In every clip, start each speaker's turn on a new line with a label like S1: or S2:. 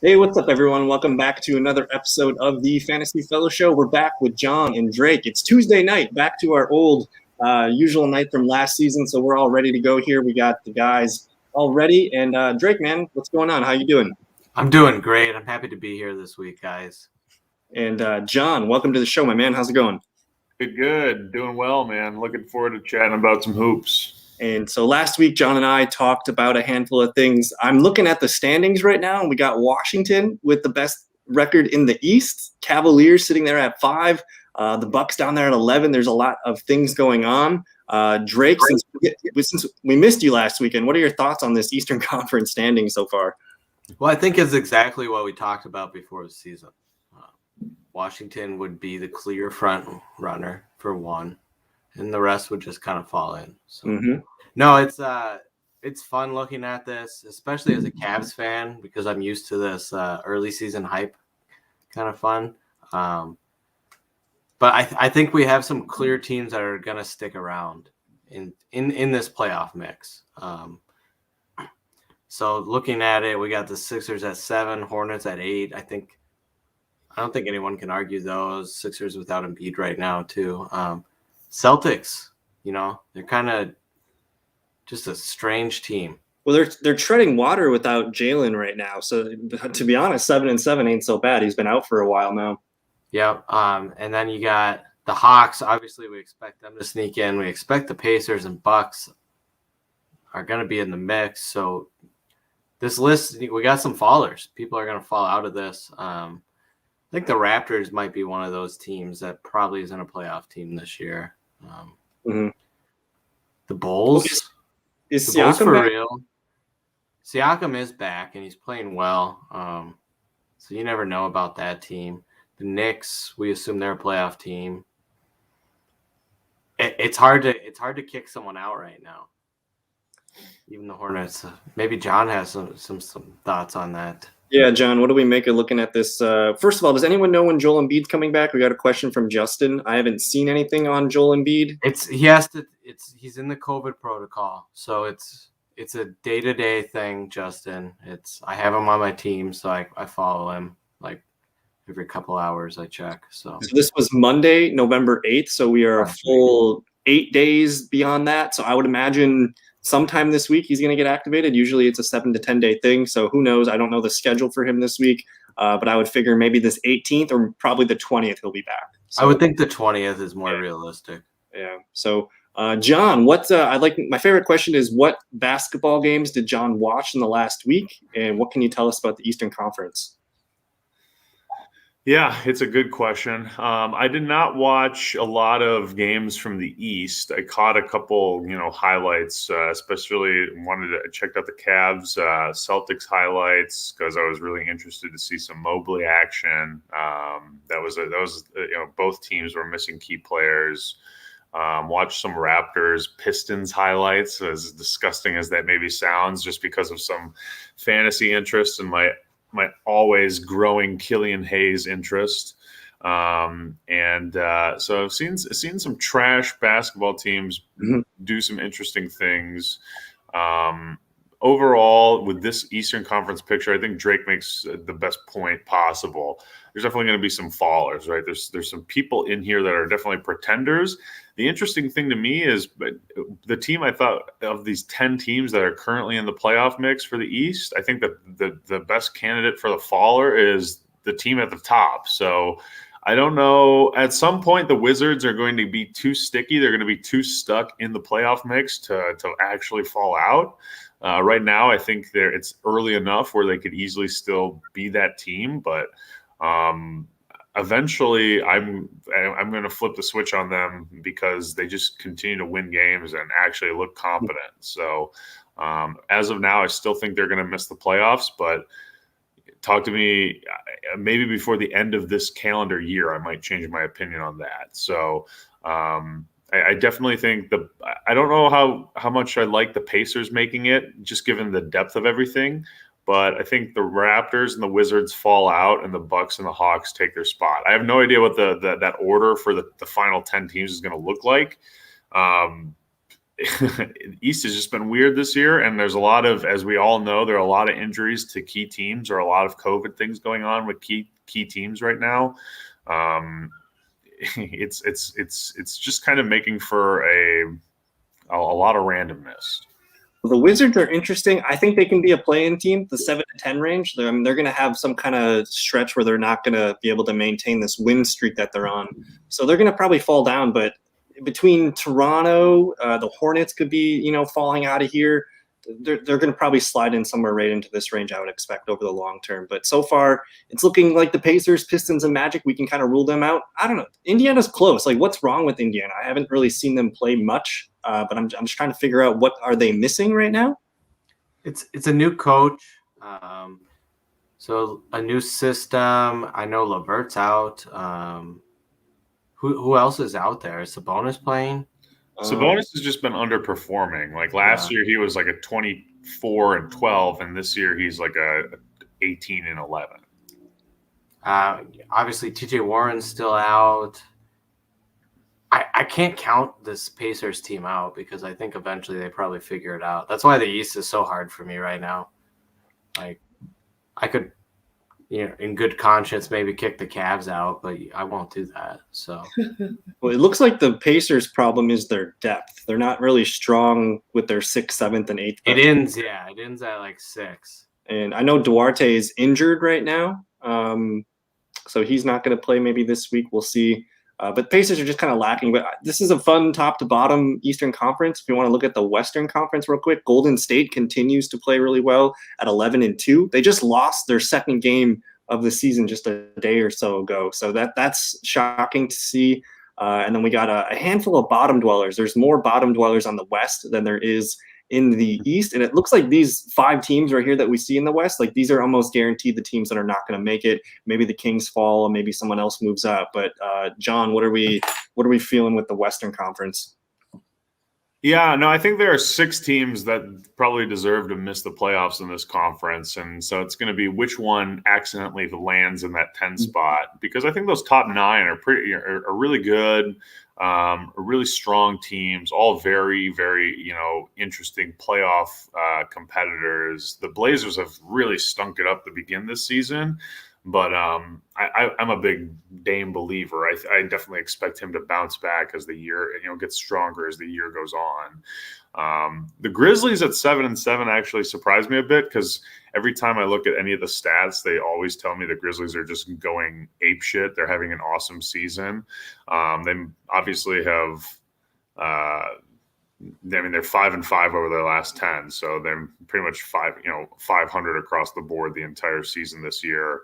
S1: Hey, what's up, everyone? Welcome back to another episode of the Fantasy Fellowshow. We're back with John and Drake. It's Tuesday night, back to our old usual night from last season, so we're all ready to go here. We got the guys all ready. And Drake, man, what's going on? How you doing?
S2: I'm doing great. I'm happy to be here this week, guys.
S1: And John, welcome to the show, my man. How's it going?
S3: Good. Doing well, man. Looking forward to chatting about some hoops.
S1: And so last week, John and I talked about a handful of things. I'm looking at the standings right now, and we got Washington with the best record in the East. Cavaliers sitting there at 5. The Bucks down there at 11. There's a lot of things going on. Drake, since we missed you last weekend, what are your thoughts on this Eastern Conference standing so far?
S2: Well, I think it's exactly what we talked about before the season. Washington would be the clear front runner for one, and the rest would just kind of fall in. So, No, it's fun looking at this, especially as a Cavs fan, because I'm used to this early season hype kind of fun. But I think we have some clear teams that are going to stick around in this playoff mix. So looking at it, we got the Sixers at 7, Hornets at 8. I don't think anyone can argue those. Sixers without Embiid right now too. Celtics, they're kind of just a strange team.
S1: Well, they're treading water without Jalen right now. So to be honest, 7-7 ain't so bad. He's been out for a while now.
S2: Yep. And then you got the Hawks. Obviously, we expect them to sneak in. We expect the Pacers and Bucks are going to be in the mix. So this list, we got some fallers. People are going to fall out of this. I think the Raptors might be one of those teams that probably isn't a playoff team this year. The Bulls.
S1: Is
S2: the Bulls
S1: Siakam
S2: for
S1: back?
S2: real? Siakam is back, and he's playing well. So you never know about that team. The Knicks, we assume they're a playoff team. It's hard to kick someone out right now. Even the Hornets. Maybe John has some thoughts on that.
S1: Yeah, John, what do we make of looking at this? First of all, does anyone know when Joel Embiid's coming back? We got a question from Justin. I haven't seen anything on Joel Embiid.
S2: He's in the COVID protocol, so it's a day-to-day thing, Justin. I have him on my team, so I follow him like every couple hours. I check. So
S1: this was Monday, November 8th, so we are a full 8 days beyond that. So I would imagine sometime this week he's going to get activated. Usually it's a 7 to 10 day thing. So who knows? I don't know the schedule for him this week, but I would figure maybe this 18th or probably the 20th he'll be back. So,
S2: I would think the 20th is more realistic.
S1: Yeah. So John, my favorite question is, what basketball games did John watch in the last week? And what can you tell us about the Eastern Conference?
S3: Yeah, it's a good question. I did not watch a lot of games from the East. I caught a couple, highlights, especially checked out the Cavs, Celtics highlights because I was really interested to see some Mobley action. Both teams were missing key players. Watched some Raptors Pistons highlights, as disgusting as that maybe sounds, just because of some fantasy interest and my always growing Killian Hayes interest. So I've seen some trash basketball teams do some interesting things. Overall, with this Eastern Conference picture, I think Drake makes the best point possible. There's definitely going to be some fallers, right? There's some people in here that are definitely pretenders. The interesting thing to me is the team, I thought, of these 10 teams that are currently in the playoff mix for the East, I think that the best candidate for the faller is the team at the top. So I don't know. At some point, the Wizards are going to be too sticky. They're going to be too stuck in the playoff mix to actually fall out. Right now, I think it's early enough where they could easily still be that team, but eventually I'm going to flip the switch on them because they just continue to win games and actually look competent. So as of now, I still think they're going to miss the playoffs, but talk to me maybe before the end of this calendar year, I might change my opinion on that. So I definitely think I don't know how much I like the Pacers making it, just given the depth of everything. But I think the Raptors and the Wizards fall out, and the Bucks and the Hawks take their spot. I have no idea what that order for the final 10 teams is going to look like. East has just been weird this year, and there's a lot of, as we all know, there are a lot of injuries to key teams, or a lot of COVID things going on with key teams right now. It's just kind of making for a lot of randomness.
S1: The Wizards are interesting. I think they can be a play-in team, the 7 to 10 range. They're going to have some kind of stretch where they're not going to be able to maintain this win streak that they're on. So they're going to probably fall down. But between Toronto, the Hornets could be, falling out of here. They're going to probably slide in somewhere right into this range, I would expect, over the long term. But so far, it's looking like the Pacers, Pistons, and Magic, we can kind of rule them out. I don't know. Indiana's close. Like, what's wrong with Indiana? I haven't really seen them play much. But I'm just trying to figure out what are they missing right now.
S2: It's a new coach, so a new system. I know Levert's out. Who else is out there? Is Sabonis playing?
S3: Sabonis has just been underperforming. Like last year, he was like a 24-12, and this year he's like a 18-11.
S2: Obviously, TJ Warren's still out. I can't count this Pacers team out because I think eventually they probably figure it out. That's why the East is so hard for me right now. Like, I could, in good conscience, maybe kick the Cavs out, but I won't do that. So,
S1: well, it looks like the Pacers' problem is their depth. They're not really strong with their 6th, 7th, and 8th.
S2: It ends at like 6.
S1: And I know Duarte is injured right now, so he's not going to play maybe this week. We'll see. But Pacers are just kind of lacking. But this is a fun top-to-bottom Eastern Conference. If you want to look at the Western Conference real quick, Golden State continues to play really well at 11-2. They just lost their second game of the season just a day or so ago. So that's shocking to see. And then we got a handful of bottom dwellers. There's more bottom dwellers on the West than there is in the East. And it looks like these 5 teams right here that we see in the West, like these are almost guaranteed the teams that are not going to make it. Maybe the Kings fall, maybe someone else moves up. But John, what are we feeling with the Western Conference?
S3: Yeah, no, I think there are 6 teams that probably deserve to miss the playoffs in this conference. And so it's going to be which one accidentally lands in that 10 spot, because I think those top 9 are really good. Really strong teams, all very, very, interesting playoff competitors. The Blazers have really stunk it up to begin this season, but I'm a big Dame believer. I definitely expect him to bounce back as the year, gets stronger as the year goes on. The Grizzlies at 7-7 actually surprised me a bit, because every time I look at any of the stats, they always tell me the Grizzlies are just going apeshit. They're having an awesome season. They obviously have, they're 5-5 over their last 10, so they're pretty much 500 across the board the entire season this year.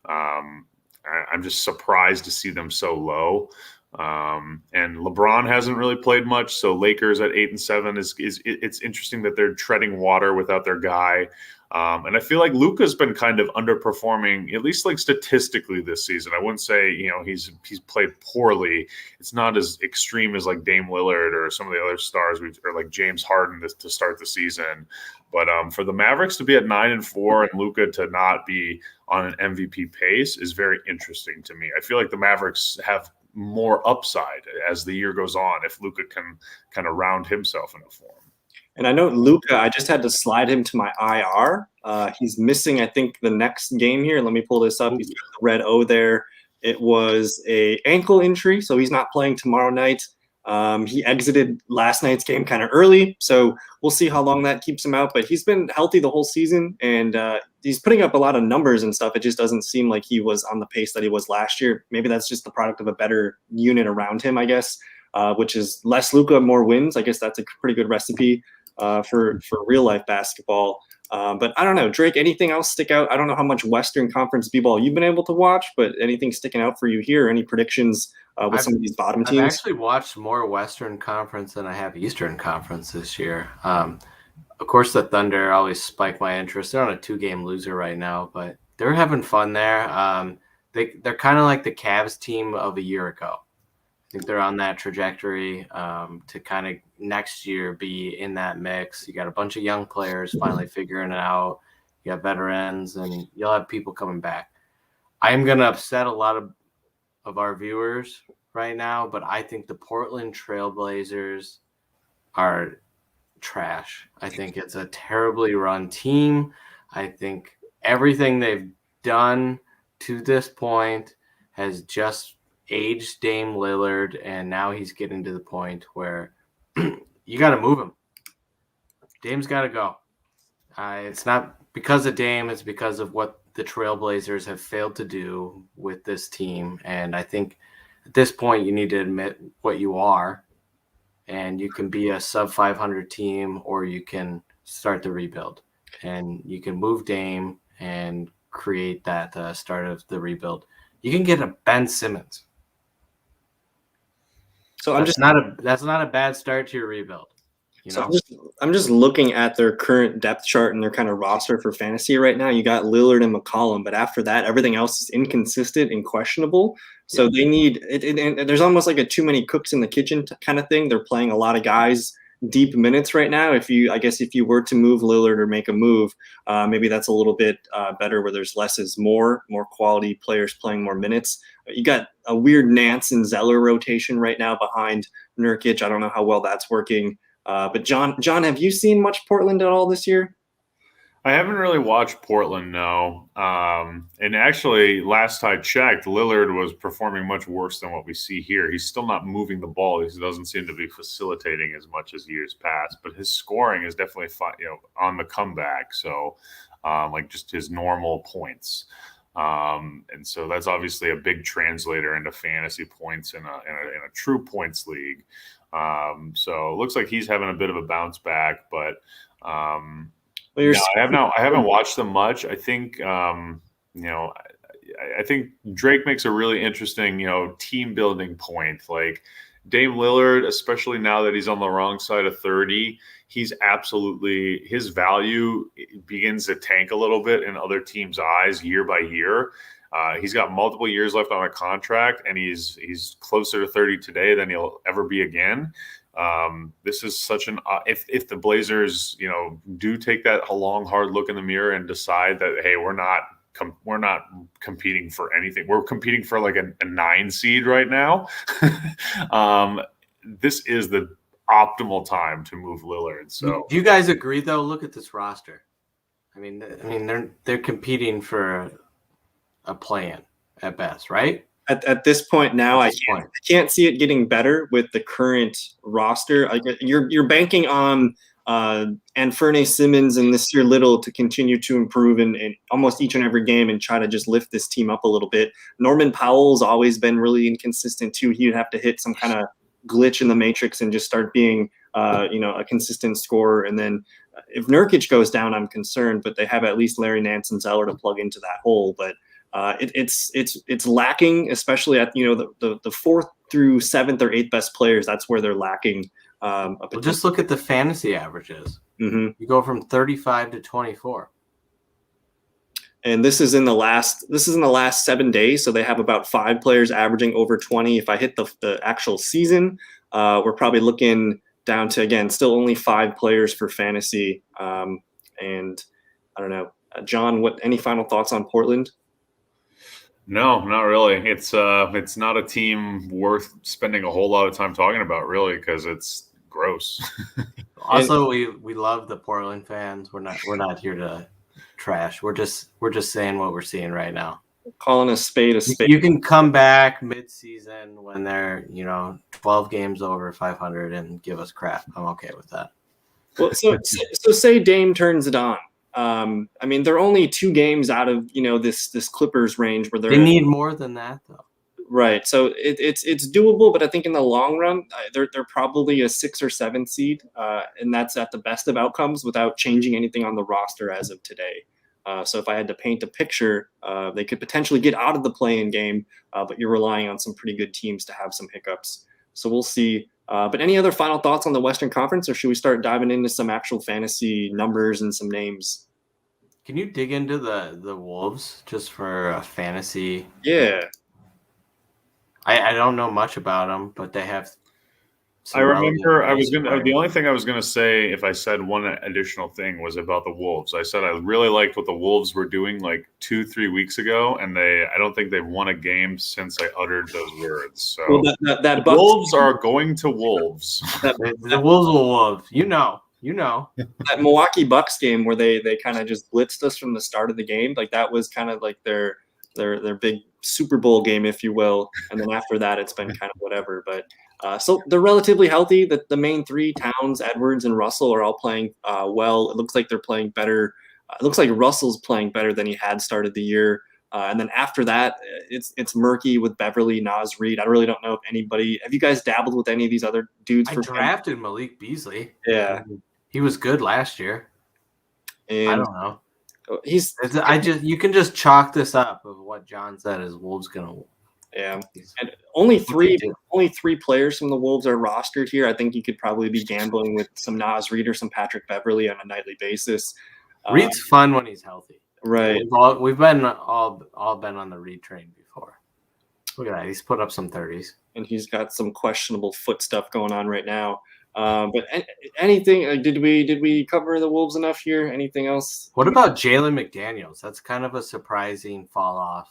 S3: I'm just surprised to see them so low. And LeBron hasn't really played much, so Lakers at 8-7 it's interesting that they're treading water without their guy. And I feel like Luka's been kind of underperforming, at least like statistically this season. I wouldn't say, he's played poorly. It's not as extreme as like Dame Lillard or some of the other stars, or like James Harden to start the season. But for the Mavericks to be at 9-4 and Luka to not be on an MVP pace is very interesting to me. I feel like the Mavericks have more upside as the year goes on if Luka can kind of round himself into form.
S1: And I know Luka, I just had to slide him to my IR. He's missing, I think, the next game here. Let me pull this up. He's got the red O there. It was a ankle injury, so he's not playing tomorrow night. He exited last night's game kind of early, so we'll see how long that keeps him out. But he's been healthy the whole season, and he's putting up a lot of numbers and stuff. It just doesn't seem like he was on the pace that he was last year. Maybe that's just the product of a better unit around him, I guess, which is less Luka, more wins. I guess that's a pretty good recipe for real-life basketball. But I don't know, Drake, anything else stick out? I don't know how much Western Conference b-ball you've been able to watch, but anything sticking out for you here? Any predictions with some of these bottom teams?
S2: I've actually watched more Western Conference than I have Eastern Conference this year. Of course, the Thunder always spike my interest. They're on a 2-game loser right now, but they're having fun there. They're kind of like the Cavs team of a year ago. I think they're on that trajectory to kind of next year be in that mix. You got a bunch of young players finally figuring it out. You got veterans, and you'll have people coming back. I am going to upset a lot of our viewers right now, but I think the Portland Trailblazers are trash. I think it's a terribly run team. I think everything they've done to this point has just aged Dame Lillard, and now he's getting to the point where you got to move him. Dame's got to go. It's not because of Dame. It's because of what the Trailblazers have failed to do with this team. And I think at this point you need to admit what you are. And you can be a sub 500 team, or you can start the rebuild. And you can move Dame and create that start of the rebuild. You can get a Ben Simmons.
S1: So
S2: that's not a bad start to your rebuild. You know?
S1: I'm just looking at their current depth chart and their kind of roster for fantasy right now. You got Lillard and McCollum, but after that, everything else is inconsistent and questionable. So they need it, and there's almost like a too many cooks in the kitchen kind of thing. They're playing a lot of guys deep minutes right now. If you were to move Lillard or make a move, maybe that's a little bit better, where there's less is more quality players playing more minutes. You got a weird Nance and Zeller rotation right now behind Nurkic. I don't know how well that's working. But John, have you seen much Portland at all this year?
S3: I haven't really watched Portland, no. And actually, last I checked, Lillard was performing much worse than what we see here. He's still not moving the ball. He doesn't seem to be facilitating as much as years past. But his scoring is definitely on the comeback. So, like just his normal points. And so that's obviously a big translator into fantasy points in a true points league. So it looks like he's having a bit of a bounce back, but I haven't watched them much. I think I think Drake makes a really interesting team building point. Like Dame Lillard, especially now that he's on the wrong side of 30, he's absolutely, his value begins to tank a little bit in other teams' eyes year by year. He's got multiple years left on a contract, and he's closer to 30 today than he'll ever be again. This is such an if the Blazers do take that a long hard look in the mirror and decide that, hey, we're not competing for anything, we're competing for like a 9 seed right now. This is the optimal time to move Lillard. So
S2: do you guys agree though? Look at this roster. I mean they're competing for a play-in at best, right?
S1: At this point now, I can't see it getting better with the current roster. You're banking on Anfernee Simmons and Nasir Little to continue to improve in almost each and every game and try to just lift this team up a little bit. Norman Powell's always been really inconsistent too. He'd have to hit some kind of glitch in the matrix and just start being a consistent scorer. And then if Nurkic goes down, I'm concerned, but they have at least Larry Nance and Zeller to plug into that hole. But it's lacking, especially at the 4th through 7th or 8th best players. That's where they're lacking.
S2: Well, just look at the fantasy averages.
S1: Mm-hmm.
S2: You go from 35 to 24,
S1: and this is in the last 7 days. So they have about 5 players averaging over 20. If I hit the actual season, we're probably looking down to, again, still only 5 players for fantasy. And I don't know, John, any final thoughts on Portland?
S3: No, not really. It's not a team worth spending a whole lot of time talking about, really, because it's gross.
S2: Also, we love the Portland fans. We're not here to trash. We're just saying what we're seeing right now.
S1: Calling a spade a spade.
S2: You can come back mid-season when they're 12 games over 500 and give us crap. I'm okay with that.
S1: Well, so say Dame turns it on. I mean, they're only 2 games out of this Clippers range where they
S2: need more than that though.
S1: Right. So it's doable, but I think in the long run, they're probably a 6 or 7 seed, and that's at the best of outcomes without changing anything on the roster as of today. So if I had to paint a picture, they could potentially get out of the play-in game, but you're relying on some pretty good teams to have some hiccups. So we'll see. But any other final thoughts on the Western Conference, or should we start diving into some actual fantasy numbers and some names?
S2: Can you dig into the Wolves just for a fantasy?
S1: Yeah.
S2: I don't know much about them, but they have
S3: I remember the only thing I was gonna say, if I said one additional thing, was about the Wolves. I said I really liked what the Wolves were doing like 2-3 weeks ago, and I don't think they've won a game since I uttered those words. So
S1: well, that Bucks,
S3: Wolves are going to Wolves.
S2: The Wolves will Wolves. You know.
S1: That Milwaukee Bucks game where they kind of just blitzed us from the start of the game, like that was kind of like their big Super Bowl game, if you will. And then after that, it's been kind of whatever. But so they're relatively healthy. The main three, Towns, Edwards, and Russell, are all playing well. It looks like they're playing better. It looks like Russell's playing better than he had started the year. And then after that, it's murky with Beverly, Naz Reid. I really don't know if anybody. Have you guys dabbled with any of these other dudes?
S2: I drafted Malik Beasley.
S1: Yeah,
S2: he was good last year.
S1: And
S2: I don't know.
S1: You
S2: can just chalk this up of what John said is Wolves gonna.
S1: Yeah, and only three players from the Wolves are rostered here. I think you could probably be gambling with some Naz Reid or some Patrick Beverly on a nightly basis.
S2: Reid's fun when he's healthy.
S1: Right.
S2: We've been all been on the Reid train before. Look at that. He's put up some 30s.
S1: And he's got some questionable foot stuff going on right now. But anything? Did we cover the Wolves enough here? Anything else?
S2: What about Jalen McDaniels? That's kind of a surprising fall off.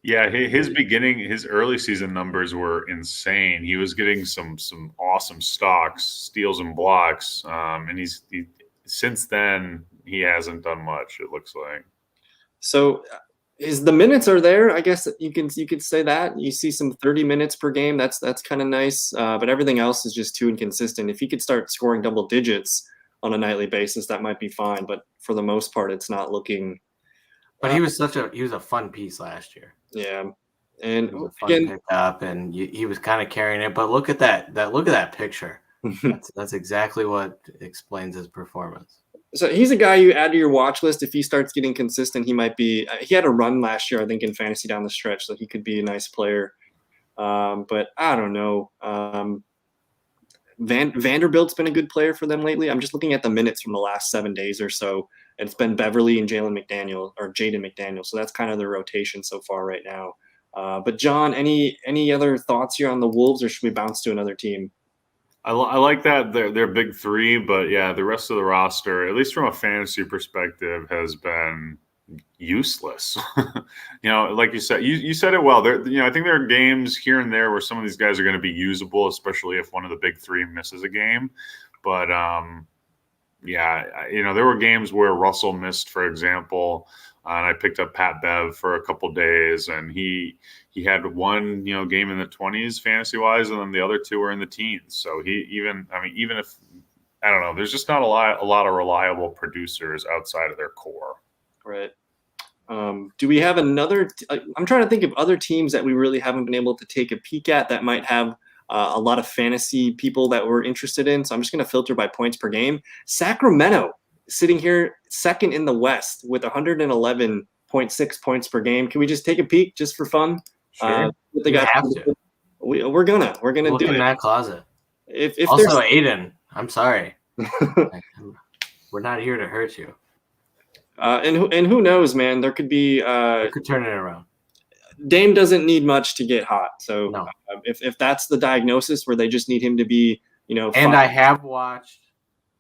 S3: Yeah, his early season numbers were insane. He was getting some awesome stocks, steals and blocks, and since then he hasn't done much. It looks like.
S1: So, the minutes are there. I guess you could say that you see some 30 minutes per game. That's kind of nice. But everything else is just too inconsistent. If he could start scoring double digits on a nightly basis, that might be fine. But for the most part, it's not looking.
S2: But he was a fun piece last year.
S1: Yeah, and
S2: it was a fun pickup, and he was kind of carrying it. But look at that picture. That's exactly what explains his performance.
S1: So he's a guy you add to your watch list. If he starts getting consistent, he might be. He had a run last year, I think, in fantasy down the stretch, so he could be a nice player. But I don't know. Vanderbilt's been a good player for them lately. I'm just looking at the minutes from the last 7 days or so. It's been Beverly and Jaden McDaniels. So that's kind of the rotation so far right now. But John, any other thoughts here on the Wolves, or should we bounce to another team?
S3: I like that they're big three, but yeah, the rest of the roster, at least from a fantasy perspective, has been useless. Like you said, you said it well. I think there are games here and there where some of these guys are going to be usable, especially if one of the big three misses a game. But there were games where Russell missed, for example, and I picked up Pat Bev for a couple days, and he had one game in the 20s fantasy wise, and then the other two were in the teens. So even if I don't know, there's just not a lot of reliable producers outside of their core.
S1: Right. Do we have another? I'm trying to think of other teams that we really haven't been able to take a peek at that might have a lot of fantasy people that we're interested in. So I'm just going to filter by points per game. Sacramento sitting here second in the West with 111.6 points per game. Can we just take a peek just for fun?
S2: Sure. We have to.
S1: We're gonna
S2: look
S1: do
S2: in
S1: it.
S2: that closet.
S1: If
S2: also, Aiden, I'm sorry. We're not here to hurt you.
S1: And who knows, man? There could be.
S2: Could turn it around.
S1: Dame doesn't need much to get hot. So
S2: no.
S1: If that's the diagnosis where they just need him to be,
S2: And I have watched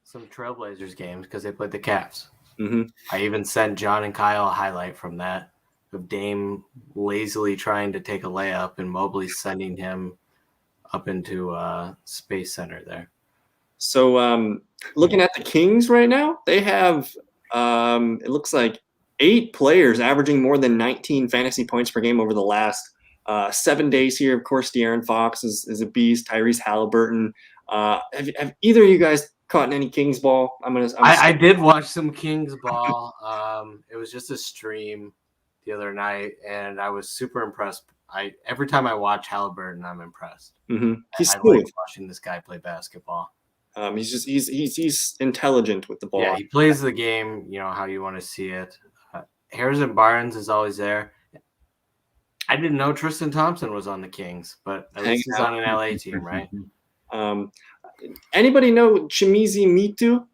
S2: some Trailblazers games because they played the Cavs.
S1: Mm-hmm.
S2: I even sent John and Kyle a highlight from that of Dame lazily trying to take a layup and Mobley sending him up into Space Center there.
S1: So looking at the Kings right now, they have it looks like 8 players averaging more than 19 fantasy points per game over the last 7 days here. Of course, De'Aaron Fox is a beast. Tyrese Halliburton. Have either of you guys caught any Kings ball?
S2: I did watch some Kings ball. It was just a stream the other night, and I was super impressed. Every time I watch Halliburton, I'm impressed.
S1: Mm-hmm. He's
S2: I like watching this guy play basketball.
S1: He's intelligent with the ball.
S2: Yeah, he plays the game, how you want to see it. Harrison Barnes is always there. I didn't know Tristan Thompson was on the Kings, but at least he's on an LA team, right?
S1: Anybody know Chimizi Mitu?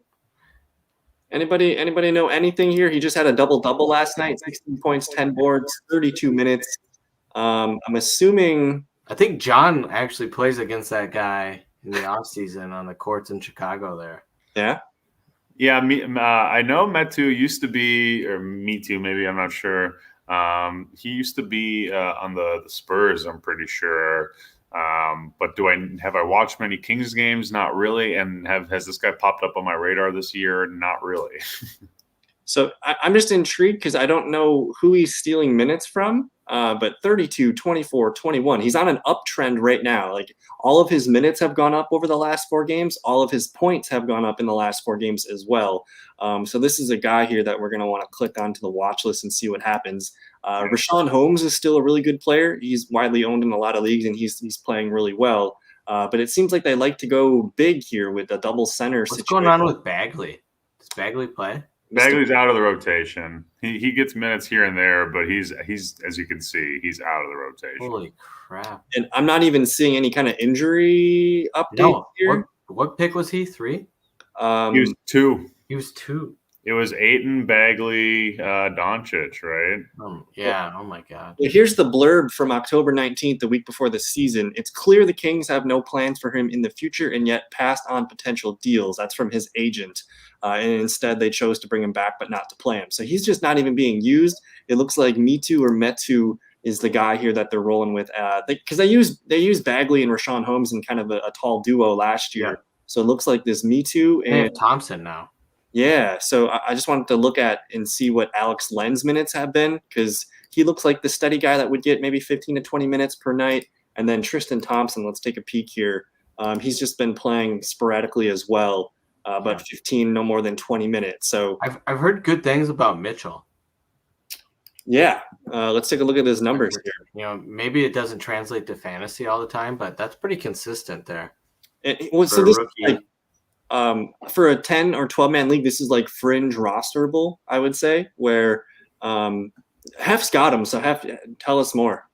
S1: Anybody know anything here? He just had a double-double last night, 16 points, 10 boards, 32 minutes. I'm assuming.
S2: I think John actually plays against that guy in the offseason on the courts in Chicago there.
S1: Yeah.
S3: Yeah, I know Metu used to be, or Me Too, maybe, I'm not sure. He used to be on the Spurs, I'm pretty sure. But have I watched many Kings games? Not really. And has this guy popped up on my radar this year? Not really.
S1: So I'm just intrigued because I don't know who he's stealing minutes from, but 32, 24, 21. He's on an uptrend right now. Like all of his minutes have gone up over the last 4 games. All of his points have gone up in the last 4 games as well. So this is a guy here that we're going to want to click onto the watch list and see what happens. Rashawn Homes is still a really good player. He's widely owned in a lot of leagues, and he's playing really well. But it seems like they like to go big here with a double center situation.
S2: What's going on with Bagley? Does Bagley play?
S3: Bagley's out of the rotation. He gets minutes here and there, but he's as you can see, he's out of the rotation.
S2: Holy crap!
S1: And I'm not even seeing any kind of injury update here.
S2: What pick was he? 3?
S3: He was 2.
S2: He was 2.
S3: It was Ayton, Bagley, Doncic, right?
S2: Yeah. Oh my God.
S1: Here's the blurb from October 19th, the week before the season. It's clear the Kings have no plans for him in the future and yet passed on potential deals. That's from his agent. And instead, they chose to bring him back, but not to play him. So he's just not even being used. It looks like Metu or Metu is the guy here that they're rolling with. Because they used Bagley and Rashawn Homes in kind of a tall duo last year.
S2: Yeah.
S1: So it looks like this Metu and
S2: Thompson now.
S1: Yeah, so I just wanted to look at and see what Alex Len's minutes have been, because he looks like the steady guy that would get maybe 15 to 20 minutes per night. And then Tristan Thompson, let's take a peek here. He's just been playing sporadically as well, but 15, no more than 20 minutes. So
S2: I've heard good things about Mitchell.
S1: Yeah, let's take a look at his numbers here.
S2: You know, maybe it doesn't translate to fantasy all the time, but that's pretty consistent there.
S1: So this is for a 10 or 12 man league, this is like fringe rosterable, I would say, where Hef's got him. So Hef, tell us more.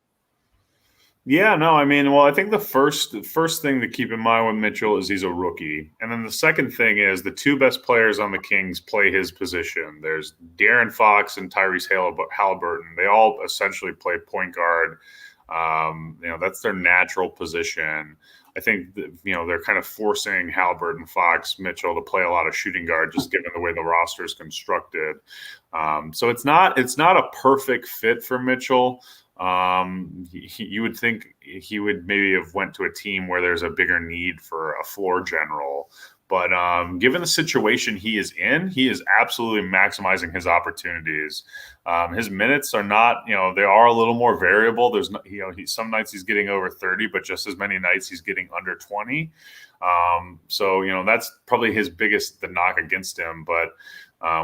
S3: Yeah, no, I mean, well, I think the first thing to keep in mind with Mitchell is he's a rookie. And then the second thing is the 2 best players on the Kings play his position. There's De'Aaron Fox and Tyrese Halliburton. They all essentially play point guard. That's their natural position. I think they're kind of forcing Halliburton, Fox, Mitchell to play a lot of shooting guard, just given the way the roster is constructed. So it's not a perfect fit for Mitchell. You would think he would maybe have went to a team where there's a bigger need for a floor general. But given the situation he is in, he is absolutely maximizing his opportunities. His minutes are not, they are a little more variable. There's no, some nights he's getting over 30, but just as many nights he's getting under 20. So that's probably the knock against him. But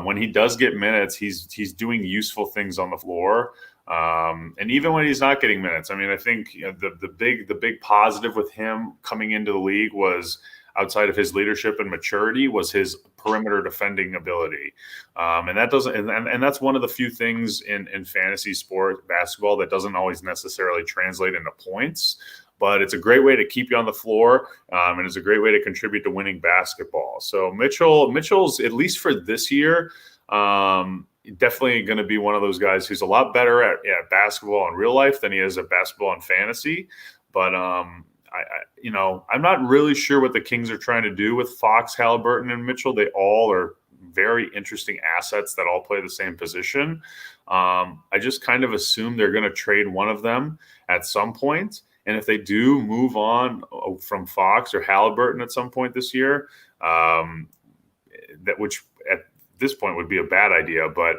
S3: when he does get minutes, he's doing useful things on the floor. And even when he's not getting minutes, I mean, I think the big positive with him coming into the league was, outside of his leadership and maturity, was his perimeter defending ability. And that doesn't, and that's one of the few things in fantasy sport basketball that doesn't always necessarily translate into points, but it's a great way to keep you on the floor. And it's a great way to contribute to winning basketball. So Mitchell's, at least for this year, definitely going to be one of those guys who's a lot better at basketball in real life than he is at basketball in fantasy. But, I'm not really sure what the Kings are trying to do with Fox, Halliburton, and Mitchell. They all are very interesting assets that all play the same position. I just kind of assume they're going to trade one of them at some point. And if they do move on from Fox or Halliburton at some point this year, which at this point would be a bad idea, but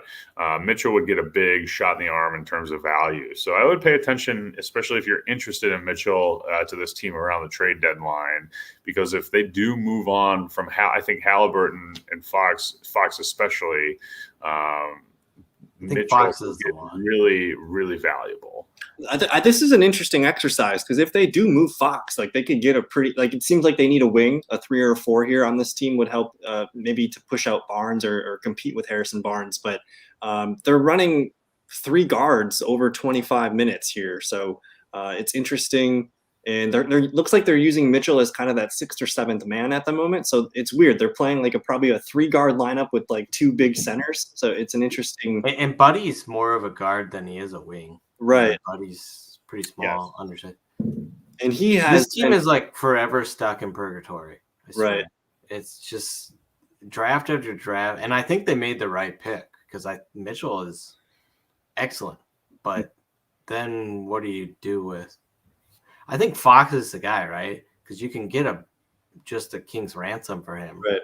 S3: Mitchell would get a big shot in the arm in terms of value. So I would pay attention, especially if you're interested in Mitchell, to this team around the trade deadline, because if they do move on from I think Halliburton and Fox especially, Mitchell is really, really valuable.
S1: This is an interesting exercise, because if they do move Fox, like they could get a pretty, like it seems like they need a wing, a 3 or a 4 here on this team would help maybe to push out Barnes or compete with Harrison Barnes. But they're running 3 guards over 25 minutes here. So it's interesting. And they're looks like they're using Mitchell as kind of that 6th or 7th man at the moment. So it's weird. They're playing like probably a 3 guard lineup with like 2 big centers. So it's an interesting.
S2: And Buddy's more of a guard than he is a wing.
S1: Right.
S2: Buddy's pretty small, underside.
S1: And he has
S2: this team is like forever stuck in purgatory. I swear.
S1: Right.
S2: It's just draft after draft, and I think they made the right pick because Mitchell is excellent, but then what do you do with? I think Fox is the guy, right? Because you can get just a king's ransom for him,
S1: right.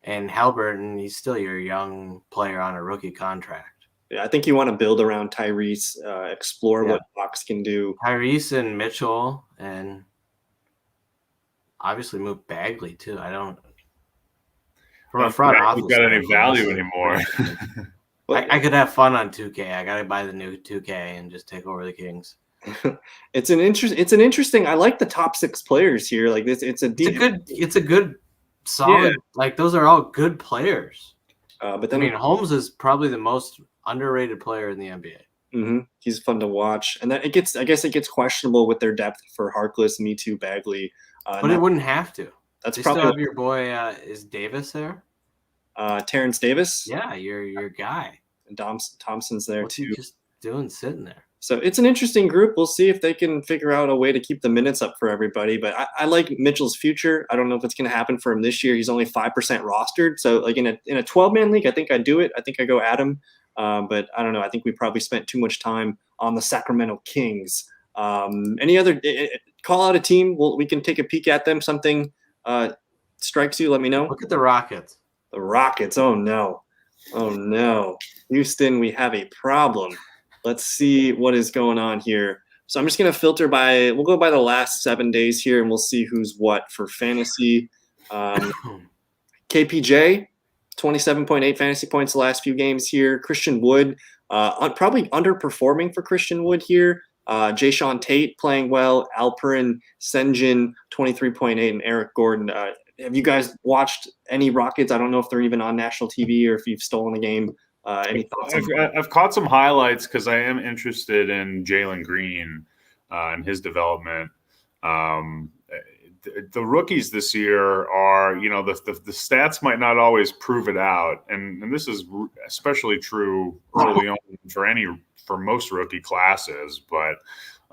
S2: And Halliburton, he's still your young player on a rookie contract.
S1: Yeah, I think you want to build around Tyrese, explore what Fox can do.
S2: Tyrese and Mitchell, and obviously move Bagley too. I don't. From a front office,
S3: got any value anymore.
S2: I could have fun on 2K. I gotta buy the new 2K and just take over the Kings.
S1: It's an interesting. I like the top 6 players here. Like this, it's a
S2: good, solid. Like those are all good players.
S1: But then
S2: Holmes is probably the most underrated player in the NBA.
S1: Mm-hmm. He's fun to watch, and then I guess it gets questionable with their depth for Harkless, Me Too, Bagley.
S2: But it wouldn't have to.
S1: That's
S2: they
S1: probably
S2: still have your boy. Is Davis there?
S1: Terrence Davis.
S2: Yeah, your guy.
S1: And Thompson's there
S2: What's
S1: too.
S2: he just doing sitting there?
S1: So it's an interesting group. We'll see if they can figure out a way to keep the minutes up for everybody. But I like Mitchell's future. I don't know if it's going to happen for him this year. He's only 5% rostered. So like in a 12-man league, I think I do it. I think I go at him. But I don't know. I think we probably spent too much time on the Sacramento Kings. Any other call out a team? We can take a peek at them. Something strikes you? Let me know.
S2: Look at the Rockets.
S1: The Rockets. Oh no. Houston, we have a problem. Let's see what is going on here. So I'm just going to filter we'll go by the last 7 days here, and we'll see who's what for fantasy. KPJ, 27.8 fantasy points the last few games here. Christian Wood, probably underperforming for Christian Wood here. Jayshawn Tate playing well. Alperen Sengun, 23.8, and Eric Gordon. Have you guys watched any Rockets? I don't know if they're even on national TV or if you've stolen a game. Any thoughts?
S3: I've caught some highlights because I am interested in Jalen Green and his development. The rookies this year are, the stats might not always prove it out, and this is especially true early on for most rookie classes. But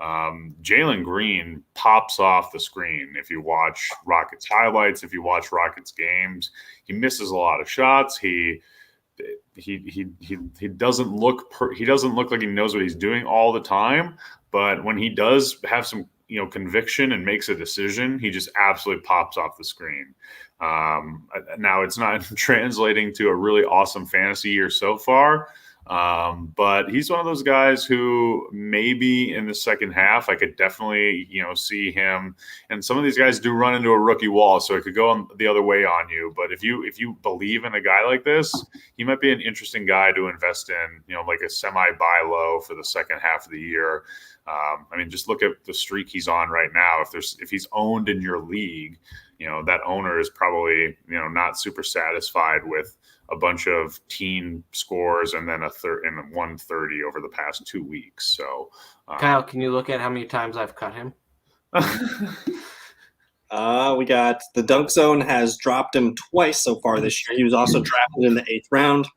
S3: Jalen Green pops off the screen if you watch Rockets highlights. If you watch Rockets games, he misses a lot of shots. He doesn't look like he knows what he's doing all the time, but when he does have some conviction and makes a decision, he just absolutely pops off the screen. Now it's not translating to a really awesome fantasy year so far, but he's one of those guys who maybe in the second half I could definitely see him. And some of these guys do run into a rookie wall, so it could go the other way on you. But if you believe in a guy like this, he might be an interesting guy to invest in. Like a semi buy low for the second half of the year. Just look at the streak he's on right now. If he's owned in your league, that owner is probably not super satisfied with a bunch of teen scores and then a 130 over the past 2 weeks. So,
S2: Kyle, can you look at how many times I've cut him?
S1: We got the dunk zone has dropped him twice so far this year. He was also drafted in the 8th round.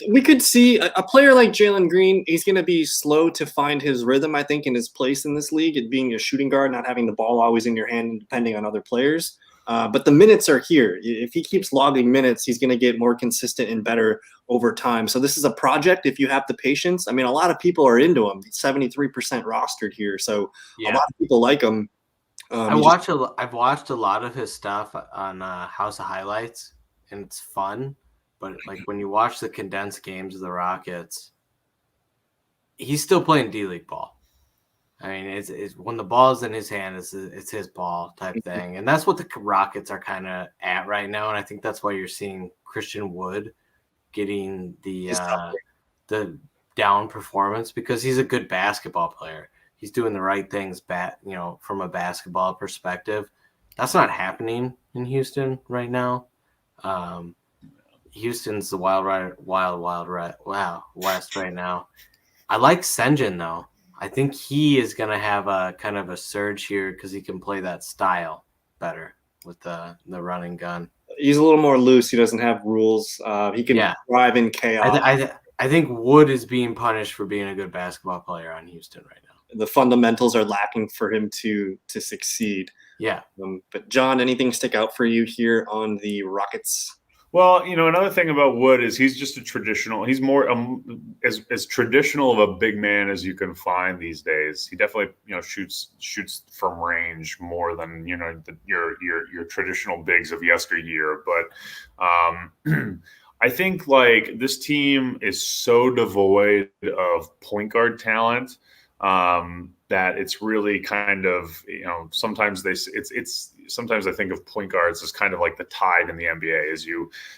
S1: We could see a player like Jalen Green. He's going to be slow to find his rhythm, I think, in his place in this league, it being a shooting guard, not having the ball always in your hand and depending on other players. But the minutes are here. If he keeps logging minutes, he's going to get more consistent and better over time. So this is a project if you have the patience. A lot of people are into him. 73% rostered here. So a lot of people like him.
S2: I've watched a lot of his stuff on House of Highlights, and it's fun. But like when you watch the condensed games of the Rockets, he's still playing D-League ball. It's when the ball's in his hand, it's his ball type thing. And that's what the Rockets are kind of at right now. And I think that's why you're seeing Christian Wood getting the down performance, because he's a good basketball player. He's doing the right things from a basketball perspective. That's not happening in Houston right now. Houston's the wild west right now. I like Sengun though. I think he is going to have a kind of a surge here because he can play that style better with the run and gun.
S1: He's a little more loose. He doesn't have rules. He can thrive in chaos.
S2: I think Wood is being punished for being a good basketball player on Houston right now.
S1: the fundamentals are lacking for him to succeed.
S2: Yeah.
S1: But John, anything stick out for you here on the Rockets?
S3: Well, another thing about Wood is he's just he's more as traditional of a big man as you can find these days. He definitely, shoots from range more than, your traditional bigs of yesteryear. But I think like this team is so devoid of point guard talent that it's really kind of, sometimes sometimes I think of point guards as kind of like the tide in the NBA. Is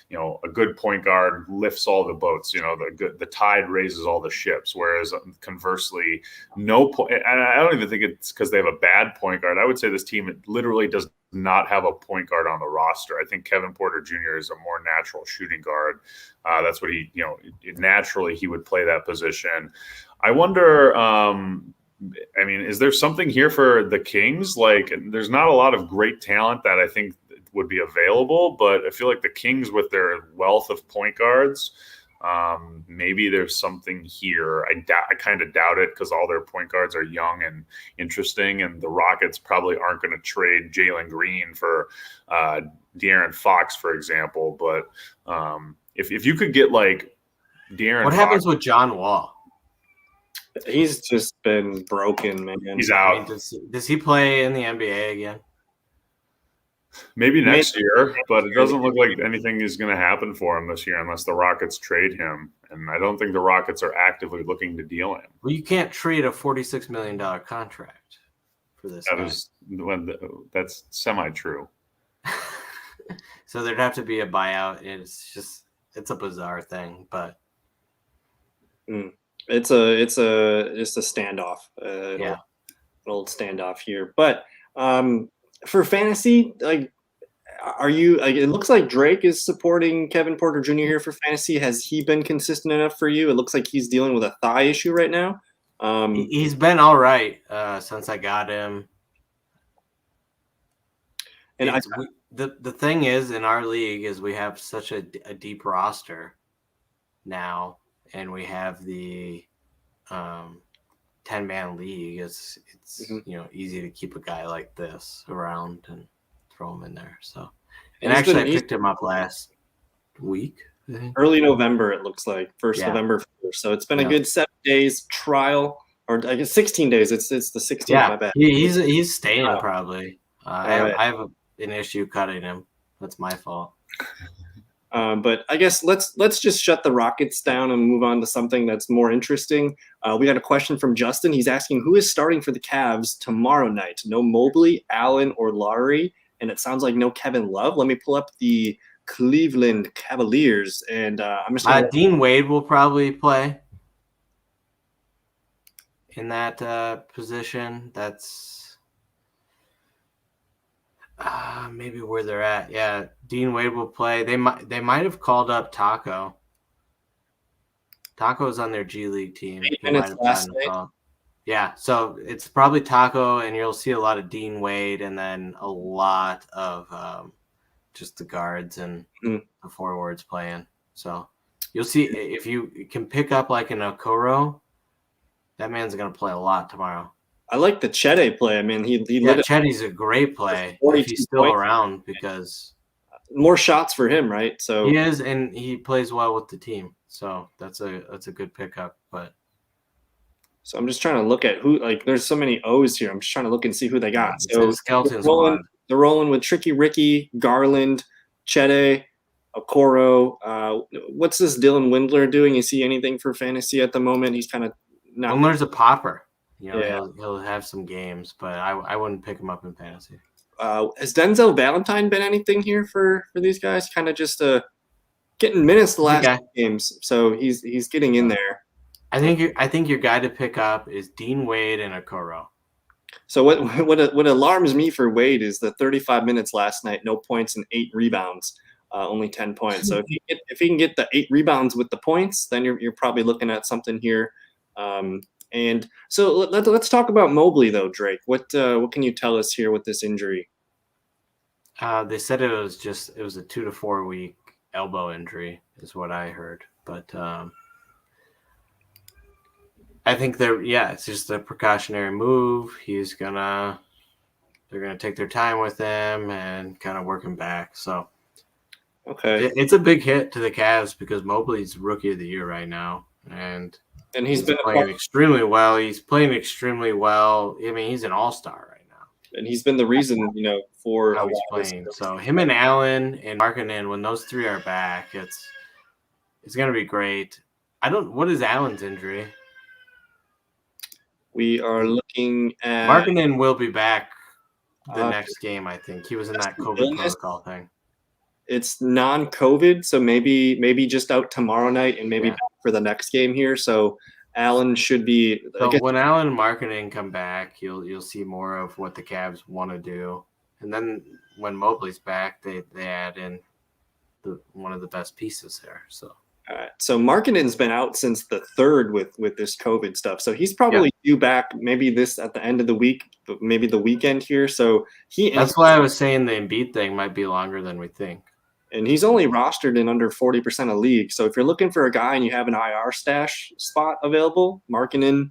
S3: a good point guard lifts all the boats. The tide raises all the ships. Whereas conversely, and I don't even think it's because they have a bad point guard. I would say this team literally does not have a point guard on the roster. I think Kevin Porter Jr. is a more natural shooting guard. That's what naturally he would play that position. I wonder. Is there something here for the Kings? Like, there's not a lot of great talent that I think would be available, but I feel like the Kings, with their wealth of point guards, maybe there's something here. I kind of doubt it because all their point guards are young and interesting, and the Rockets probably aren't going to trade Jalen Green for De'Aaron Fox, for example. But if you could get like De'Aaron
S2: What
S3: Fox,
S2: happens with John Wall?
S1: He's just been broken, man.
S3: He's out.
S2: Does he play in the NBA again?
S3: Maybe next year, but it doesn't look like anything is going to happen for him this year unless the Rockets trade him. And I don't think the Rockets are actively looking to deal him.
S2: Well, you can't trade a $46 million contract for this guy.
S3: That's semi-true.
S2: So there'd have to be a buyout. It's a bizarre thing, but
S1: it's a standoff. An old standoff here. But for fantasy, like, are you? Like, it looks like Drake is supporting Kevin Porter Jr. here for fantasy. Has he been consistent enough for you? It looks like he's dealing with a thigh issue right now.
S2: He's been all right since I got him. And the thing is, in our league, is we have such a deep roster now, and we have the 10-man league. It's easy to keep a guy like this around and throw him in there. So, and actually, I picked him up last week.
S1: Early November, it looks like November 1st. So it's been a good 7 days trial, or I guess 16 days. It's the 16th.
S2: Yeah,
S1: my bad.
S2: He's staying probably. I have an issue cutting him. That's my fault.
S1: But I guess let's just shut the Rockets down and move on to something that's more interesting. We got a question from Justin. He's asking, who is starting for the Cavs tomorrow night? No Mobley, Allen, or Lowry, and it sounds like no Kevin Love. Let me pull up the Cleveland Cavaliers, and I'm just
S2: Dean Wade will probably play in that position. That's maybe where they're at. Yeah, Dean Wade will play. They might have called up Taco. Taco's on their G League team.
S1: 8 minutes last night.
S2: Yeah, so it's probably Taco, and you'll see a lot of Dean Wade, and then a lot of just the guards and the forwards playing. So you'll see if you can pick up like an Okoro, that man's going to play a lot tomorrow.
S1: I like the Chede play. I mean,
S2: Chede's a great play if he's still around, because
S1: more shots for him, right? So
S2: he is, and he plays well with the team. So that's a good pickup. But
S1: so I'm just trying to look at who, like, there's so many O's here. I'm just trying to look and see who they got. So
S2: Skeletons
S1: they're rolling with Tricky Ricky, Garland, Chede, Okoro. What's this Dylan Windler doing? Is he anything for fantasy at the moment? He's kind of not.
S2: Windler's a popper. He'll have some games, but I wouldn't pick him up in fantasy.
S1: Has Denzel Valentine been anything here for these guys? Kind of just getting minutes the last games, so he's getting in there.
S2: I think your guy to pick up is Dean Wade and Okoro.
S1: So what alarms me for Wade is the 35 minutes last night, no points and 8 rebounds, only 10 points. So if he can get the 8 rebounds with the points, then you're probably looking at something here. And so let's talk about Mobley though, Drake. What can you tell us here with this injury?
S2: They said it was a 2 to 4 week elbow injury is what I heard, but I think it's just a precautionary move. They're gonna take their time with him and kind of work him back. So it's a big hit to the Cavs because Mobley's rookie of the year right now, and
S1: he's been
S2: playing extremely well. He's playing extremely well. I mean, he's an all-star right now,
S1: and he's been the reason, for
S2: how he's playing. So him and Allen and Markkanen, when those three are back, it's gonna be great. What is Allen's injury?
S1: We are looking at
S2: Markkanen will be back the next game. I think he was in that COVID protocol thing.
S1: It's non-COVID, so maybe just out tomorrow night and maybe back for the next game here. So Allen should be.
S2: So when Allen and Markkanen come back, you'll see more of what the Cavs want to do, and then when Mobley's back, they add in one of the best pieces there. So.
S1: All right. So Markkanen's been out since the 3rd with this COVID stuff. So he's probably due back maybe this at the end of the week, but maybe the weekend here. So
S2: that's why I was saying the Embiid thing might be longer than we think.
S1: And he's only rostered in under 40% of leagues. So if you're looking for a guy and you have an IR stash spot available, Markkanen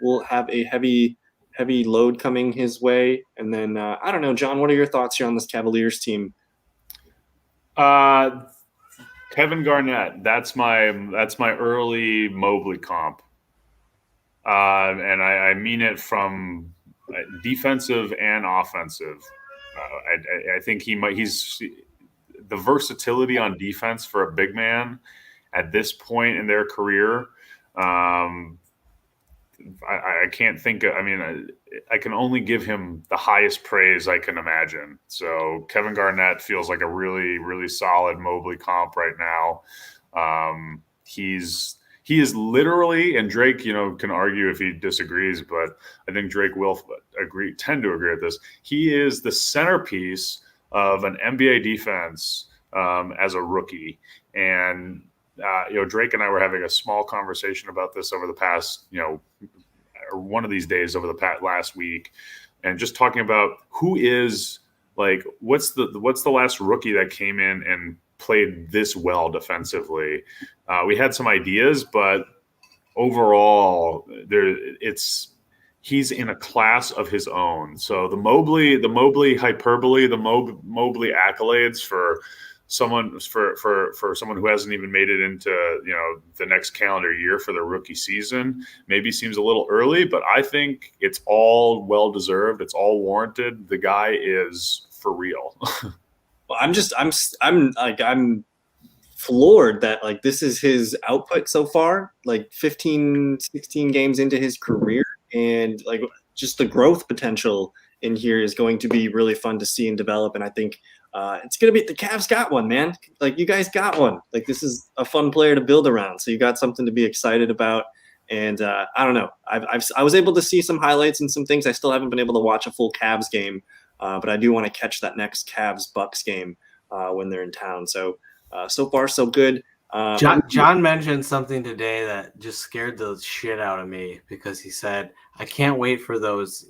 S1: will have a heavy load coming his way. And then I don't know, John, what are your thoughts here on this Cavaliers team?
S3: Kevin Garnett, that's my early Mobley comp, and I mean it from defensive and offensive. I think he's the versatility on defense for a big man at this point in their career. I can't think of, I can only give him the highest praise I can imagine. So Kevin Garnett feels like a really, really solid Mobley comp right now. He is literally, and Drake, can argue if he disagrees, but I think Drake will tend to agree with this. He is the centerpiece of an NBA defense as a rookie. And Drake and I were having a small conversation about this over the past, or one of these days over the last week, and just talking about who is what's the last rookie that came in and played this well defensively. We had some ideas, but overall, he's in a class of his own. So the Mobley hyperbole, the Mobley accolades for someone who hasn't even made it into the next calendar year for their rookie season maybe seems a little early, but I think it's all well deserved. It's all warranted. The guy is for real.
S1: Well, I'm floored that this is his output so far, 15, 16 games into his career, and just the growth potential in here is going to be really fun to see and develop. And I think it's going to be the Cavs got one, man. You guys got one. This is a fun player to build around. So you got something to be excited about. And I don't know. I was able to see some highlights and some things. I still haven't been able to watch a full Cavs game, but I do want to catch that next Cavs-Bucks game when they're in town. So so far so good.
S2: John mentioned something today that just scared the shit out of me because he said, "I can't wait for those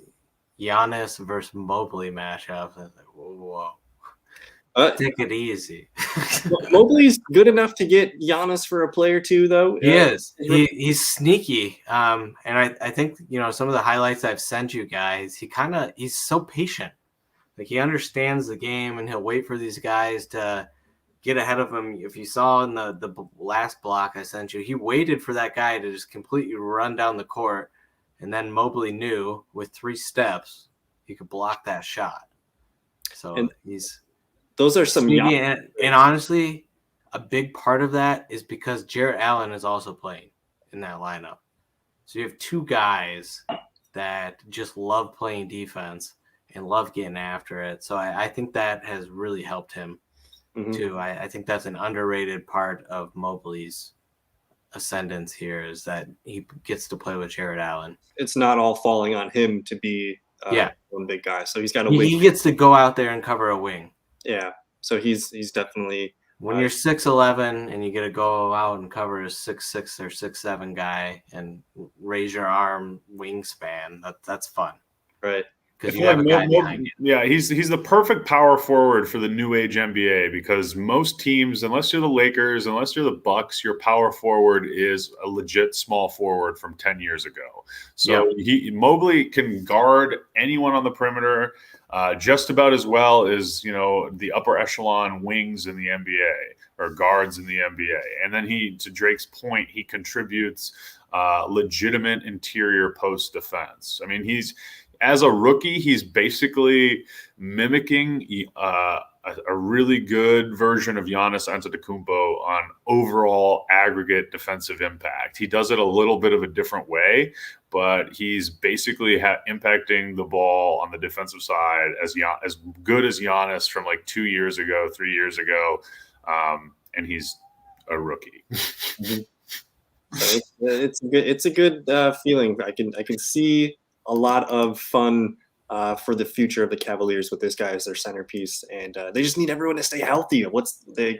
S2: Giannis versus Mobley matchups." I was like, whoa. Take it easy.
S1: Mobley's good enough to get Giannis for a play or two, though.
S2: He is. He's sneaky. And I think, some of the highlights I've sent you guys, he's so patient. He understands the game and he'll wait for these guys to get ahead of him. If you saw in the last block I sent you, he waited for that guy to just completely run down the court. And then Mobley knew with 3 steps, he could block that shot. So
S1: those are some young.
S2: And honestly, a big part of that is because Jarrett Allen is also playing in that lineup. So you have 2 guys that just love playing defense and love getting after it. So I think that has really helped him too. I think that's an underrated part of Mobley's ascendance here is that he gets to play with Jarrett Allen.
S1: It's not all falling on him to be one big guy. So he's got to wait.
S2: He gets to go out there and cover a wing.
S1: Yeah. So he's definitely
S2: when you're 6'11" and you get to go out and cover a 6'6" or 6'7" guy and raise your arm wingspan. That's fun.
S1: Right.
S2: because you have a guy behind you.
S3: Yeah, he's the perfect power forward for the new age NBA, because most teams, unless you're the Lakers, unless you're the Bucks, your power forward is a legit small forward from 10 years ago. So Mobley can guard anyone on the perimeter just about as well as, the upper echelon wings in the NBA or guards in the NBA. And then to Drake's point, he contributes legitimate interior post defense. I mean, as a rookie, he's basically mimicking a really good version of Giannis Antetokounmpo on overall aggregate defensive impact. He does it a little bit of a different way, but he's basically impacting the ball on the defensive side as good as Giannis from like 2 years ago, 3 years ago, and he's a rookie.
S1: So it's a good feeling. I can see a lot of fun for the future of the Cavaliers with this guy as their centerpiece, and they just need everyone to stay healthy.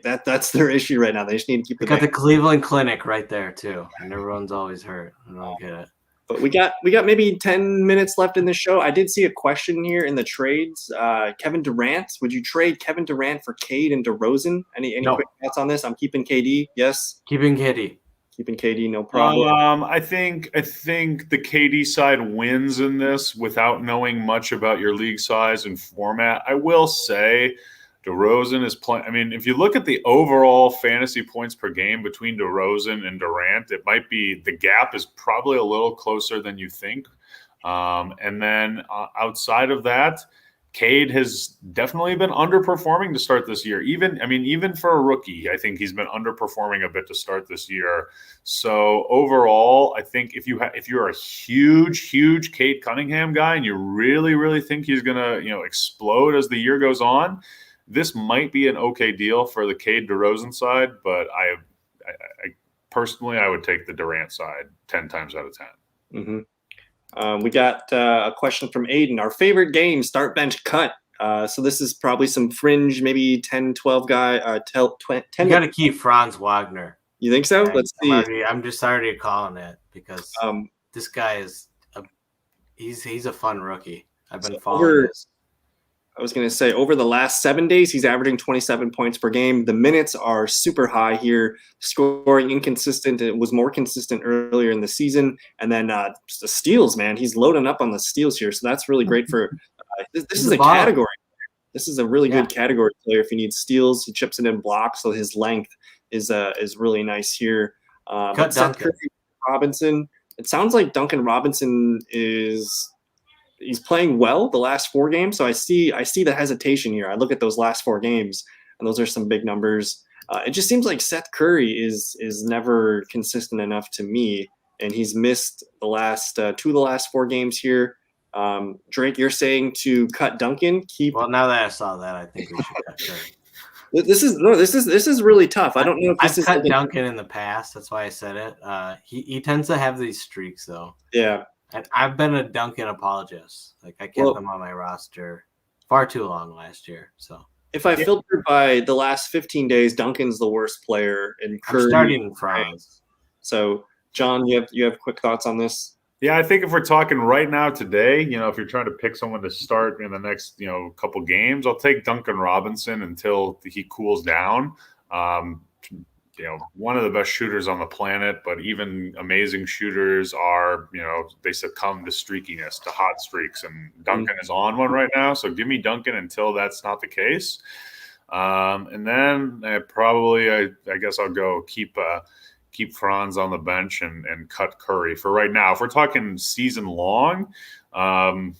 S1: That's their issue right now. They just need to keep.
S2: They got the Cleveland Clinic right there too, and everyone's always hurt. I don't get it.
S1: But we got maybe 10 minutes left in the show. I did see a question here in the trades. Kevin Durant, would you trade Kevin Durant for Cade and DeRozan? Any quick thoughts on this? I'm keeping KD. Yes.
S2: Keeping KD.
S1: Keeping KD, no problem.
S3: I think the KD side wins in this without knowing much about your league size and format. I will say DeRozan is playing. I mean, if you look at the overall fantasy points per game between DeRozan and Durant, it might be the gap is probably a little closer than you think. And then outside of that, Cade has definitely been underperforming to start this year. Even for a rookie, I think he's been underperforming a bit to start this year. So overall, I think if you're a huge Cade Cunningham guy and you really, really think he's gonna explode as the year goes on, this might be an okay deal for the Cade DeRozan side. But I personally, I would take the Durant side 10 times out of 10.
S1: Mm-hmm. We got a question from Aiden. Our favorite game, start, bench, cut. So this is probably some fringe, maybe 10, 12 guy. 10.
S2: You got to keep Franz Wagner.
S1: You think so? Let's see.
S2: I'm just already calling it because this guy he's a fun rookie. I've been following this.
S1: I was going to say over the last 7 days, he's averaging 27 points per game. The minutes are super high here. Scoring inconsistent. It was more consistent earlier in the season. And then the steals, man. He's loading up on the steals here. So that's really great for this is a category. This is a really good category player. If you need steals, he chips it in blocks. So his length is really nice here.
S2: Cut Duncan
S1: Robinson. It sounds like Duncan Robinson he's playing well the last 4 games. So I see the hesitation here. I look at those last 4 games, and those are some big numbers. It just seems like Seth Curry is never consistent enough to me, and he's missed the last 2 of the last 4 games here. Drake, you're saying to cut Duncan?
S2: Well, now that I saw that, I think we should cut Curry.
S1: This is really tough. I don't know if
S2: I've cut Duncan in the past. That's why I said it. He tends to have these streaks, though.
S1: Yeah.
S2: And I've been a Duncan apologist. Like I kept him on my roster far too long last year. So
S1: if I filter by the last 15 days, Duncan's the worst player, and Curry.
S2: I'm starting Franz.
S1: So John, you have quick thoughts on this?
S3: Yeah, I think if we're talking right now today, if you're trying to pick someone to start in the next couple games, I'll take Duncan Robinson until he cools down. One of the best shooters on the planet, but even amazing shooters are, they succumb to streakiness, to hot streaks, and Duncan is on one right now. So give me Duncan until that's not the case. And then I guess I'll go keep Franz on the bench and cut Curry for right now. If we're talking season long, I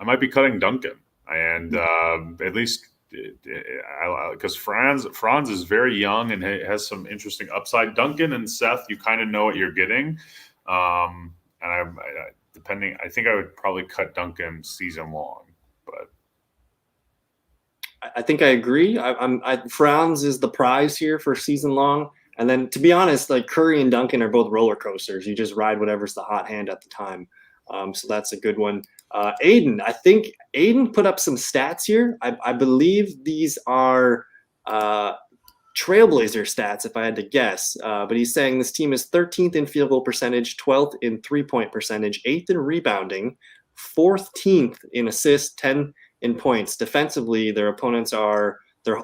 S3: might be cutting Duncan, and at least because Franz is very young and has some interesting upside. Duncan and Seth, you kind of know what you're getting, and I think I would probably cut Duncan season long, but
S1: I think I agree. Franz is the prize here for season long, and then to be honest, like Curry and Duncan are both roller coasters. You just ride whatever's the hot hand at the time. So that's a good one. Aiden, I think Aiden put up some stats here. I believe these are Trailblazer stats, if I had to guess. But he's saying this team is 13th in field goal percentage, 12th in 3-point percentage, 8th in rebounding, 14th in assists, 10 in points. Defensively, they're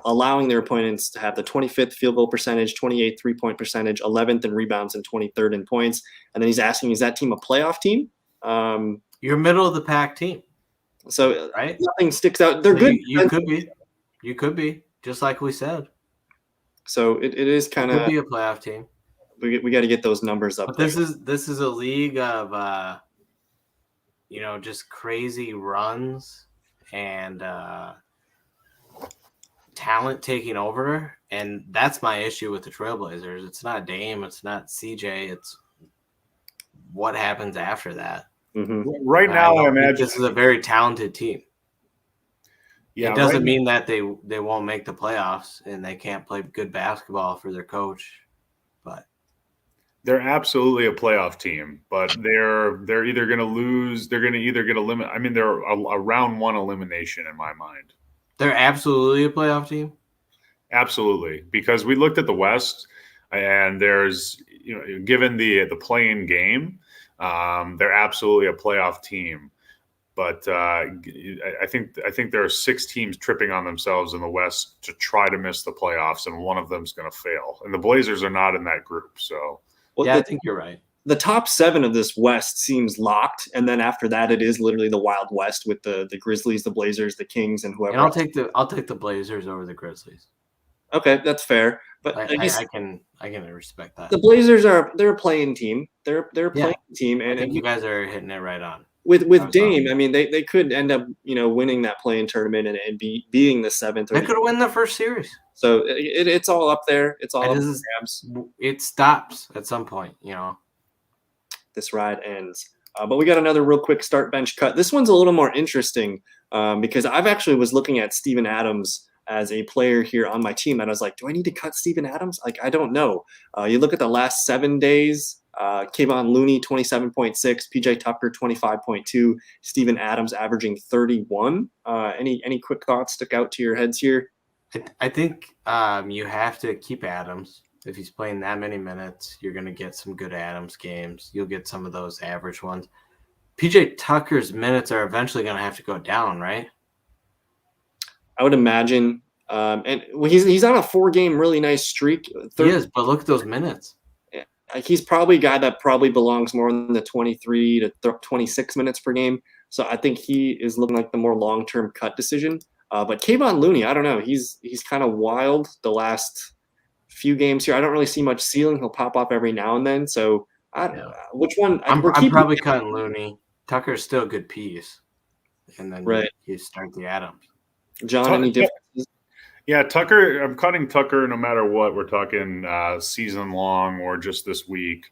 S1: allowing their opponents to have the 25th field goal percentage, 28th three-point percentage, 11th in rebounds, and 23rd in points. And then he's asking, is that team a playoff team?
S2: You're middle of the pack team.
S1: So
S2: right?
S1: Nothing sticks out. They're good.
S2: You could be. You could be, just like we said.
S1: So it is kind of
S2: be a playoff team.
S1: We got to get those numbers up.
S2: But this is a league of just crazy runs and talent taking over, and that's my issue with the Trailblazers. It's not Dame, it's not CJ, it's what happens after that.
S1: Mm-hmm.
S3: Right now, I imagine
S2: this is a very talented team.
S3: Yeah,
S2: it doesn't mean that they won't make the playoffs and they can't play good basketball for their coach, but
S3: they're absolutely a playoff team. But they're either going to lose. They're going to either get eliminated. I mean, they're a round one elimination in my mind.
S2: They're absolutely a playoff team.
S3: Absolutely, because we looked at the West, and there's given the play-in game, they're absolutely a playoff team. But I think there are 6 teams tripping on themselves in the West to try to miss the playoffs, and one of them is going to fail. And the Blazers are not in that group. So,
S2: I think you're right.
S1: The top 7 of this West seems locked, and then after that, it is literally the Wild West with the Grizzlies, the Blazers, the Kings, and whoever.
S2: And I'll take the Blazers over the Grizzlies.
S1: Okay, that's fair. But
S2: I can respect that.
S1: The Blazers they're a playing team. They're a playing team, and
S2: I think you guys are hitting it right on.
S1: With Dame, I mean, they could end up, winning that play-in tournament and being the 7th.
S2: They could win the first series.
S1: So it's all up there. It's all up for grabs.
S2: It stops at some point,
S1: This ride ends. But we got another real quick start bench cut. This one's a little more interesting because I've actually was looking at Steven Adams as a player here on my team, and I was like, do I need to cut Steven Adams? Like, I don't know. You look at the last 7 days. Kevon Looney 27.6, PJ Tucker 25.2, Steven Adams averaging 31. Any quick thoughts stick out to your heads here?
S2: I think you have to keep Adams. If he's playing that many minutes, you're going to get some good Adams games. You'll get some of those average ones. PJ Tucker's minutes are eventually going to have to go down, right?
S1: I would imagine. He's on a 4-game really nice streak.
S2: He is, but look at those minutes.
S1: He's probably a guy that probably belongs more in the 23 to 26 minutes per game. So I think he is looking like the more long-term cut decision. But Kevon Looney, I don't know. He's kind of wild the last few games here. I don't really see much ceiling. He'll pop up every now and then. So which one?
S2: I'm probably cutting Looney. Tucker's still a good piece. And then you start the Adams.
S1: John, any differences?
S3: Yeah, Tucker, I'm cutting Tucker no matter what. We're talking season long or just this week.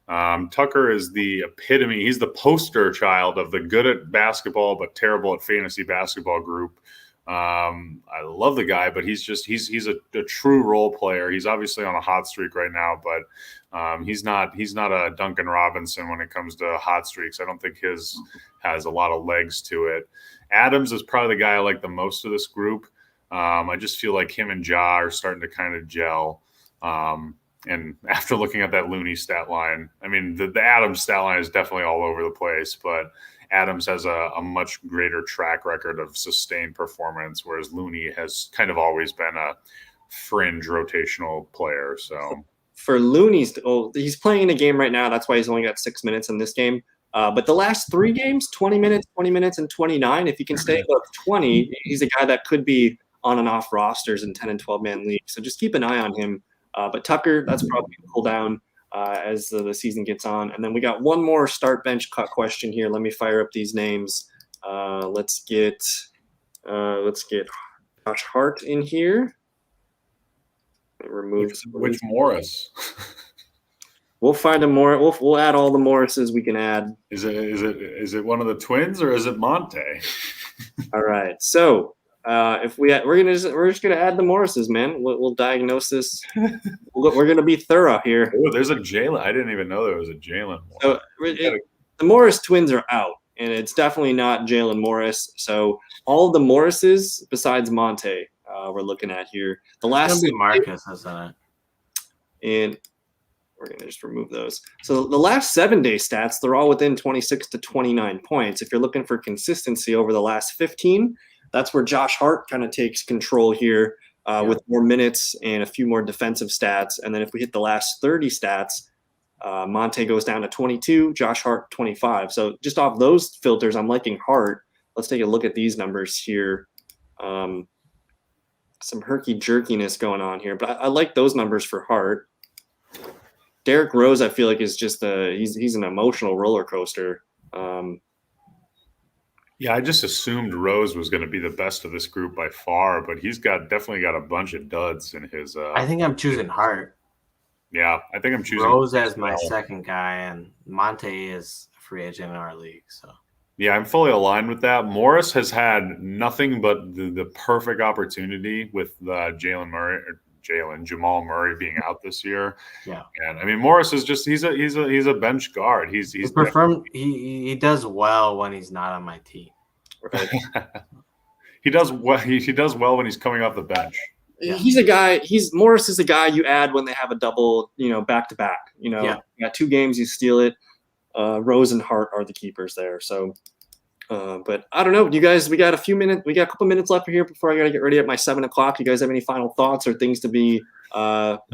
S3: Tucker is the epitome. He's the poster child of the good at basketball but terrible at fantasy basketball group. I love the guy, but he's a true role player. He's obviously on a hot streak right now, but he's not a Duncan Robinson when it comes to hot streaks. I don't think his has a lot of legs to it. Adams is probably the guy I like the most of this group. I just feel like him and Ja are starting to kind of gel. And after looking at that Looney stat line, I mean, the Adams stat line is definitely all over the place, but Adams has a much greater track record of sustained performance, whereas Looney has kind of always been a fringe rotational player. So
S1: for Looney, he's playing in a game right now. That's why he's only got 6 minutes in this game. But the last 3 games, 20 minutes, and 29, if he can stay above 20, he's a guy that could be on and off rosters in 10 and 12-man leagues. So just keep an eye on him. But Tucker, that's probably going to cool down as the season gets on. And then we got one more start bench cut question here. Let me fire up these names. Let's get Josh Hart in here. Remove
S3: which Morris.
S1: We'll find a more. We'll add all the Morrises we can add.
S3: Is it one of the twins or is it Monte?
S1: All right. So if we're just gonna add the Morrises, man. We'll diagnose this. We're gonna be thorough here.
S3: Oh, there's a Jalen. I didn't even know there was a Jalen.
S1: So the Morris twins are out, and it's definitely not Jalen Morris. So all of the Morrises besides Monte, we're looking at here. The last
S2: Marcus, isn't it?
S1: And we're going to just remove those. So the last 7-day stats, they're all within 26 to 29 points. If you're looking for consistency over the last 15, that's where Josh Hart kind of takes control here with more minutes and a few more defensive stats. And then if we hit the last 30 stats, Monte goes down to 22, Josh Hart 25. So just off those filters, I'm liking Hart. Let's take a look at these numbers here. Some herky-jerkiness going on here, but I like those numbers for Hart. Derrick Rose, I feel like, is just he's an emotional roller coaster.
S3: Yeah, I just assumed Rose was going to be the best of this group by far, but he's definitely got a bunch of duds in his.
S2: I think I'm choosing Hart.
S3: Yeah, I think I'm choosing
S2: Rose as my second guy, and Monte is a free agent in our league. So
S3: yeah, I'm fully aligned with that. Morris has had nothing but the perfect opportunity with Jamal Murray being out this year.
S2: Yeah,
S3: and I mean Morris is just he's a bench guard. He's
S2: he does well when he's not on my team.
S1: Right.
S3: He does well. He does well when he's coming off the bench.
S1: Yeah. He's a guy. Morris is a guy you add when they have a double, back to back. You got 2 games, you steal it. Rose and Hart are the keepers there. So, but I don't know. You guys, we got a couple minutes left here before I got to get ready at my 7 o'clock. You guys have any final thoughts or things to be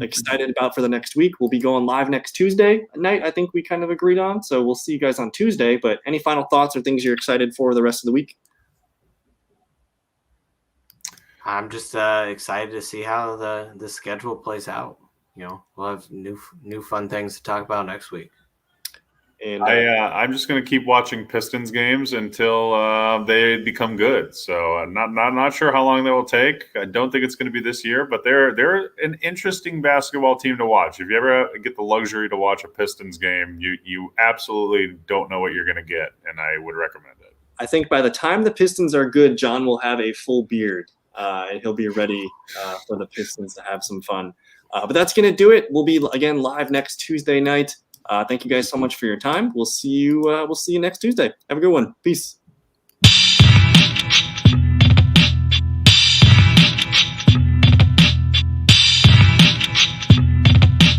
S1: excited about for the next week? We'll be going live next Tuesday night. I think we kind of agreed on. So we'll see you guys on Tuesday. But any final thoughts or things you're excited for the rest of the week?
S2: I'm just excited to see how the schedule plays out. We'll have new fun things to talk about next week.
S1: And
S3: I'm just going to keep watching Pistons games until they become good. So I'm not sure how long that will take. I don't think it's going to be this year, but they're an interesting basketball team to watch. If you ever get the luxury to watch a Pistons game, you absolutely don't know what you're going to get, and I would recommend it.
S1: I think by the time the Pistons are good, John will have a full beard, and he'll be ready for the Pistons to have some fun. But that's going to do it. We'll be, again, live next Tuesday night. Thank you guys so much for your time. We'll see you next Tuesday. Have a good one. Peace.